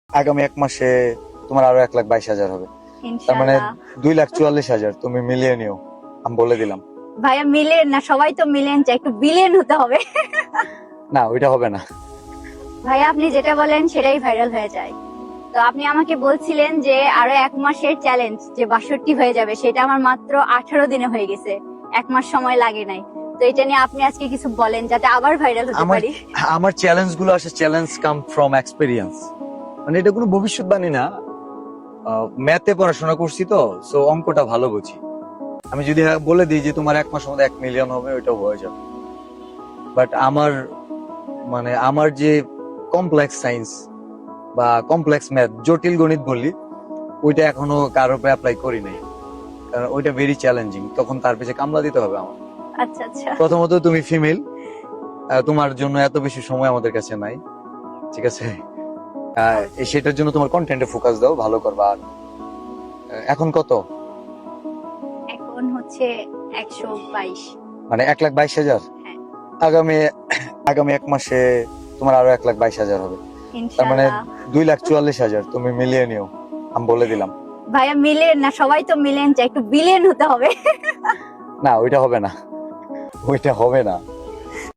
আগামী 1 মাসে তোমার আরো 1,22,000 হবে। তার মানে ইনশাআল্লাহ। 2,44,000 তুমি মিলিয়ে নিও, আমি বলে দিলাম। ভাইয়া মিলিয়ন না, সবাই তো মিলিয়ন চাই, একটু বিলিয়ন হতে হবে। না, ওইটা হবে না। ভাইয়া আপনি যেটা বলেন সেটাই ভাইরাল হয়ে যায়। তো আপনি আমাকে বলছিলেন যে আরো 1 মাসের চ্যালেঞ্জ যে 62 হয়ে যাবে, সেটা আমার মাত্র 18 দিনে হয়ে গেছে, 1 মাস সময় লাগে নাই। তো এটা নিয়ে আপনি আজকে কিছু বলেন যাতে আবার ভাইরাল হতে আমার পারি। আমার চ্যালেঞ্জ গুলো আসে, চ্যালেঞ্জ কাম ফ্রম এক্সপেরিয়েন্স। মানে এটা কোনো ভবিষ্যৎবাণী না। ম্যাথে পড়াশোনা করছি তো, সো অঙ্কটা ভালো বুঝি। আমি যদি বলে দিই যে তোমার 1 মাসের মধ্যে 1 মিলিয়ন হবে, ওইটা হয়ে যাবে। বাট আমার যে কমপ্লেক্স সায়েন্স বা কমপ্লেক্স ম্যাথ, জটিল গণিত বললি, ওইটা এখনো কারোর উপরে অ্যাপ্লাই করি নাই। কারণ ওইটা ভেরি চ্যালেঞ্জিং, তখন তার পিছে কামলা দিতে হবে আমার। আচ্ছা আচ্ছা। প্রথমত তুমি ফিমেল, তোমার জন্য এত বেশি সময় আমাদের কাছে নাই, ঠিক আছে? সেটার জন্য তোমার কন্টেন্টে ফোকাস দাও, ভালো করবা। আর এখন কত? এখন হচ্ছে 122। মানে 1,22,000। হ্যাঁ। আগামী আগামী 1 মাসে তোমার আরো 1,22,000 হবে। তার মানে ইনশাআল্লাহ। 2,44,000 তুমি মিলিয়ে নিও, আমি বলে দিলাম। ভাইয়া মিলিয়ন না, সবাই তো মিলিয়ন চাই, একটু বিলিয়ন হতে হবে। না, ওইটা হবে না, ওইটা হবে না।